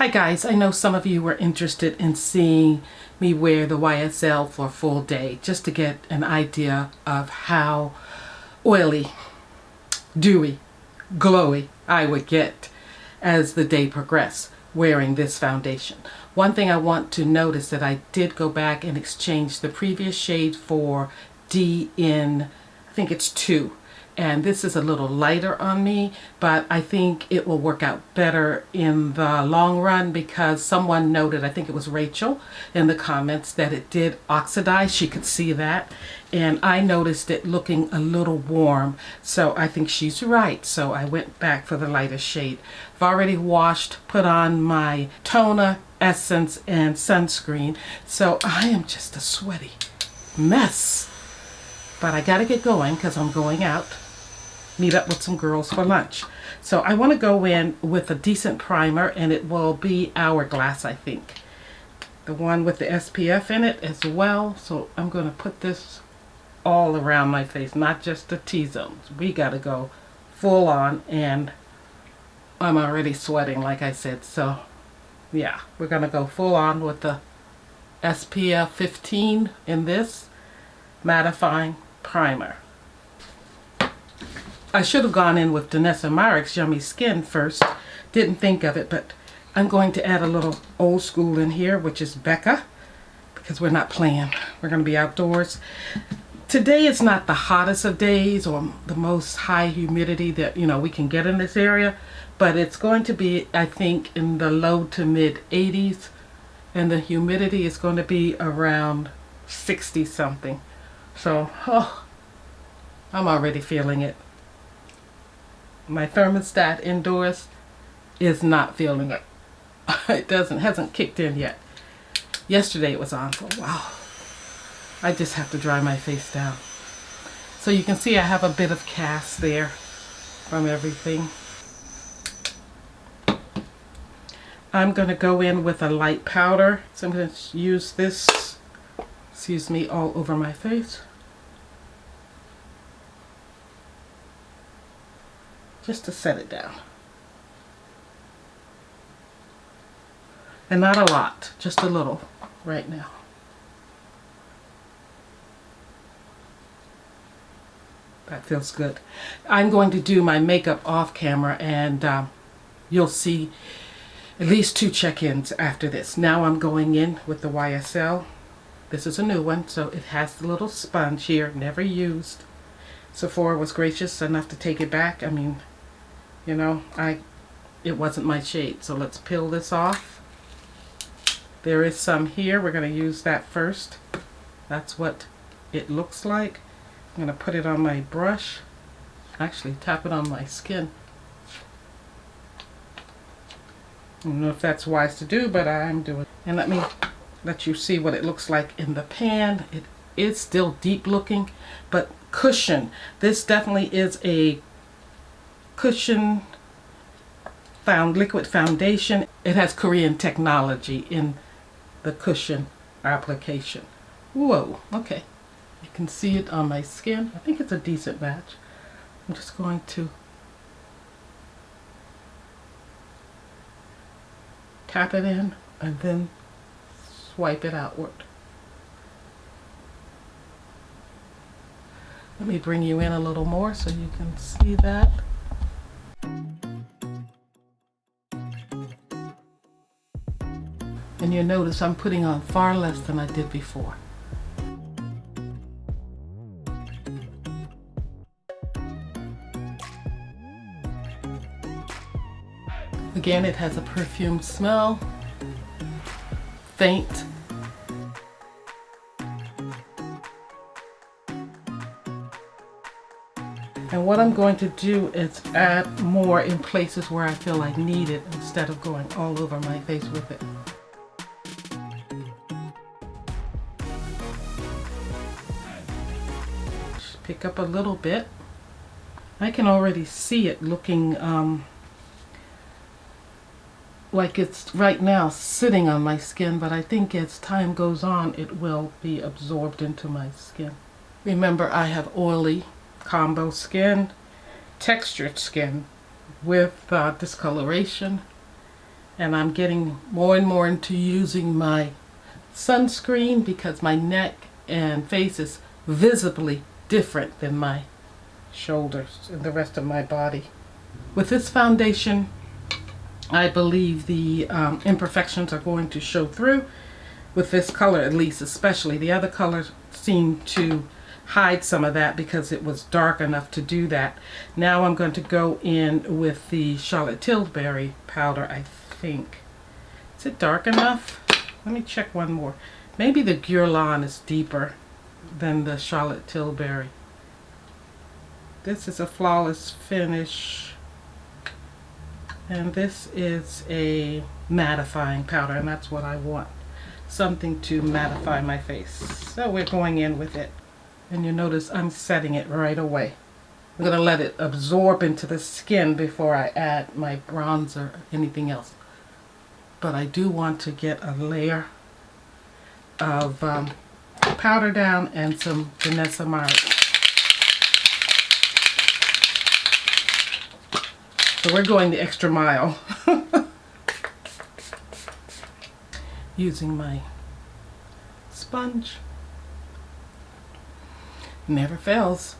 Hi guys, I know some of you were interested in seeing me wear the YSL for a full day just to get an idea of how oily, dewy, glowy I would get as the day progressed wearing this foundation. One thing I want to notice that I did go back and exchange the previous shade for D in, I think it's 2. And this is a little lighter on me, but I think it will work out better in the long run because someone noted, I think it was Rachel, in the comments that it did oxidize. She could see that. And I noticed it looking a little warm. So I think she's right. So I went back for the lighter shade. I've already washed, put on my toner, essence, and sunscreen. So I am just a sweaty mess. But I gotta get going because I'm going out. Meet up with some girls for lunch. So I want to go in with a decent primer, and it will be Hourglass, I think. The one with the SPF in it as well. So I'm going to put this all around my face, not just the T-zones. We got to go full on, and I'm already sweating, like I said. So yeah, we're going to go full on with the SPF 15 in this mattifying primer. I should have gone in with Danessa Myrick's Yummy Skin first. Didn't think of it, but I'm going to add a little old school in here, which is Becca, because we're not playing. We're going to be outdoors. Today is not the hottest of days or the most high humidity that, we can get in this area, but it's going to be, I think, in the low to mid 80s, and the humidity is going to be around 60 something. So, I'm already feeling it. My thermostat indoors is not feeling it. It hasn't kicked in yet. Yesterday it was on for a while. I just have to dry my face down. So you can see I have a bit of cast there from everything. I'm going to go in with a light powder. So I'm going to use this, all over my face. Just to set it down. And not a lot, just a little right now. That feels good. I'm going to do my makeup off camera, and you'll see at least 2 check-ins after this. Now I'm going in with the YSL. This is a new one, so it has the little sponge here, never used. Sephora was gracious enough to take it back. I mean, it wasn't my shade. So let's peel this off. There is some here. We're going to use that first. That's what it looks like. I'm going to put it on my brush. Actually, tap it on my skin. I don't know if that's wise to do, but I'm doing it. And let me let you see what it looks like in the pan. It is still deep looking, but cushion. This definitely is a cushion liquid foundation. It has Korean technology in the cushion application. Whoa, okay. You can see it on my skin. I think it's a decent match. I'm just going to tap it in and then swipe it outward. Let me bring you in a little more so you can see that. And you'll notice I'm putting on far less than I did before. Again, it has a perfume smell, faint. And what I'm going to do is add more in places where I feel I need it instead of going all over my face with it. Just pick up a little bit. I can already see it looking like it's right now sitting on my skin, but I think as time goes on it will be absorbed into my skin. Remember, I have oily combo skin, textured skin with discoloration, And I'm getting more and more into using my sunscreen because my neck and face is visibly different than my shoulders and the rest of my body. With this foundation, I believe the imperfections are going to show through. With this color at least, especially. The other colors seem to hide some of that because it was dark enough to do that. Now I'm going to go in with the Charlotte Tilbury powder, I think. Is it dark enough? Let me check one more. Maybe the Guerlain is deeper than the Charlotte Tilbury. This is a flawless finish. And this is a mattifying powder, and that's what I want. Something to mattify my face. So we're going in with it. And you notice I'm setting it right away. I'm going to let it absorb into the skin before I add my bronzer or anything else. But I do want to get a layer of powder down and some Vanessa Mark. So we're going the extra mile. Using my sponge. Never fails.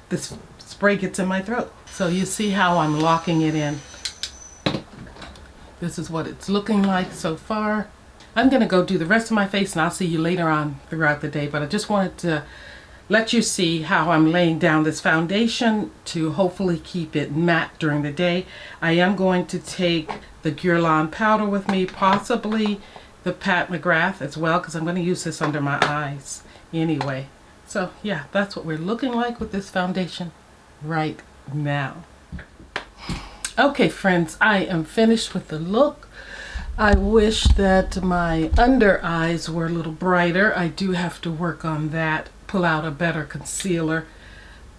This spray gets in my throat. So you see how I'm locking it in. This is what it's looking like so far. I'm going to go do the rest of my face and I'll see you later on throughout the day. But I just wanted to let you see how I'm laying down this foundation to hopefully keep it matte during the day. I am going to take the Guerlain powder with me, possibly the Pat McGrath as well, because I'm going to use this under my eyes anyway. So yeah, that's what we're looking like with this foundation right now. Okay friends, I am finished with the look. I wish that my under eyes were a little brighter. I do have to work on that, pull out a better concealer,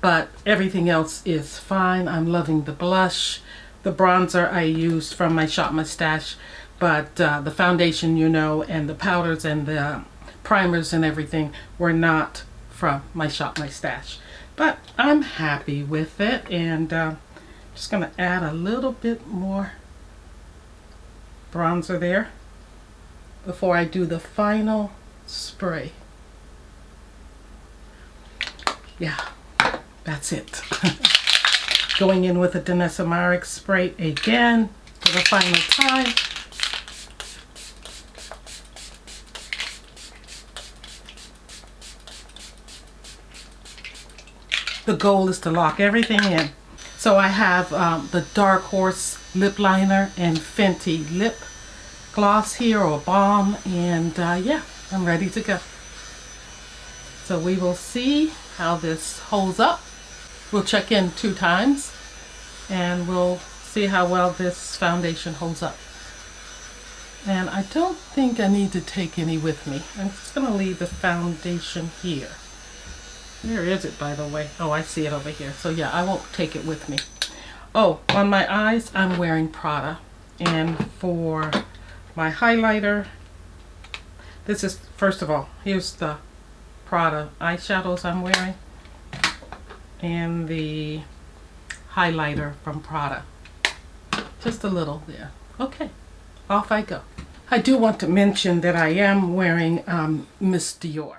but everything else is fine. I'm loving the blush. The bronzer I used from my Shop My Stash, but the foundation, you know, and the powders and the primers and everything were not from my Shop My Stash. But I'm happy with it, and just going to add a little bit more bronzer there before I do the final spray. Yeah, that's it. Going in with the Danessa Myrick spray again for the final time. The goal is to lock everything in. So I have the Dark Horse lip liner and Fenty lip gloss here, or balm, and yeah, I'm ready to go. So we will see how this holds up. We'll check in 2 times and we'll see how well this foundation holds up. And I don't think I need to take any with me. I'm just going to leave the foundation here. Where is it, by the way? Oh, I see it over here. So yeah, I won't take it with me. Oh, on my eyes, I'm wearing Prada. And for my highlighter, this is, first of all, here's the Prada eyeshadows I'm wearing. And the highlighter from Prada. Just a little there. Okay, off I go. I do want to mention that I am wearing Miss Dior.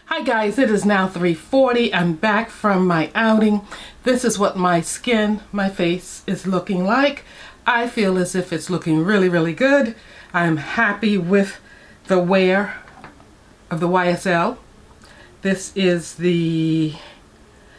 Hi guys, it is now 3:40. I'm back from my outing. This is what my skin, my face is looking like. I feel as if it's looking really, really good. I'm happy with the wear of the YSL. This is the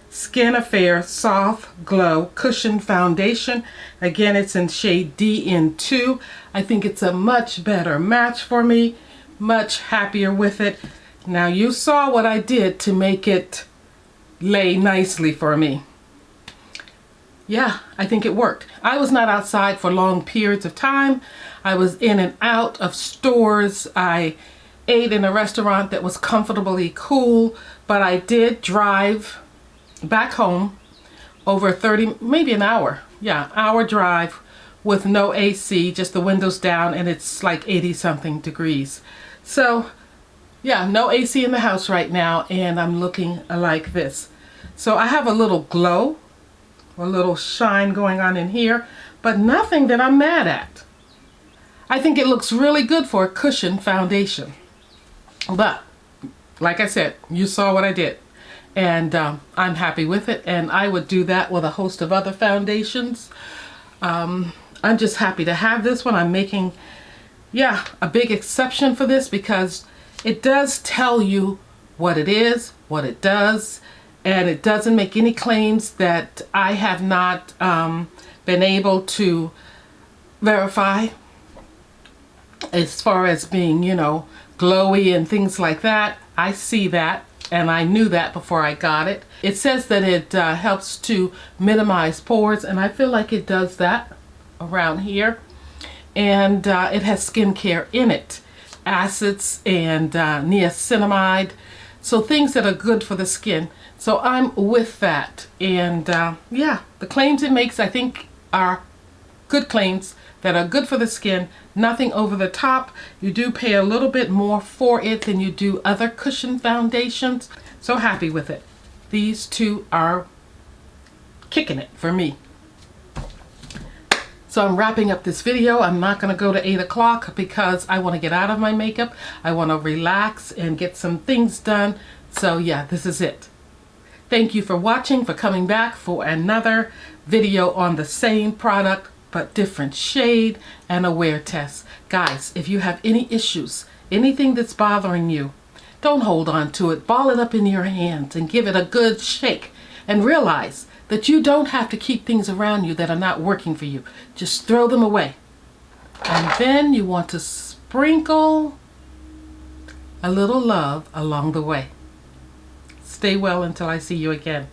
Skin Affair Soft Glow Cushion Foundation. Again, it's in shade DN2. I think it's a much better match for me. Much happier with it. Now you saw what I did to make it lay nicely for me. Yeah, I think it worked. I was not outside for long periods of time. I was in and out of stores. I ate in a restaurant that was comfortably cool, but I did drive back home over 30, maybe an hour. Yeah, hour drive with no AC, just the windows down, and it's like 80 something degrees. So yeah, no AC in the house right now, and I'm looking like this. So I have a little glow, a little shine going on in here, but nothing that I'm mad at. I think it looks really good for a cushion foundation. But like I said, you saw what I did, and I'm happy with it, and I would do that with a host of other foundations. I'm just happy to have this one. I'm making, yeah, a big exception for this because it does tell you what it is, what it does, and it doesn't make any claims that I have not been able to verify as far as being, you know, glowy and things like that. I see that, and I knew that before I got it. It says that it helps to minimize pores, and I feel like it does that around here. And it has skincare in it, acids and niacinamide, so things that are good for the skin. So I'm with that, and yeah, the claims it makes I think are good claims that are good for the skin. Nothing over the top. You do pay a little bit more for it than you do other cushion foundations. So happy with it. These two are kicking it for me. So I'm wrapping up this video. I'm not going to go to 8 o'clock because I want to get out of my makeup. I want to relax and get some things done. So yeah, this is it. Thank you for watching, for coming back for another video on the same product but different shade and a wear test. Guys, if you have any issues, anything that's bothering you, don't hold on to it. Ball it up in your hands and give it a good shake, and realize that you don't have to keep things around you that are not working for you. Just throw them away. And then you want to sprinkle a little love along the way. Stay well until I see you again.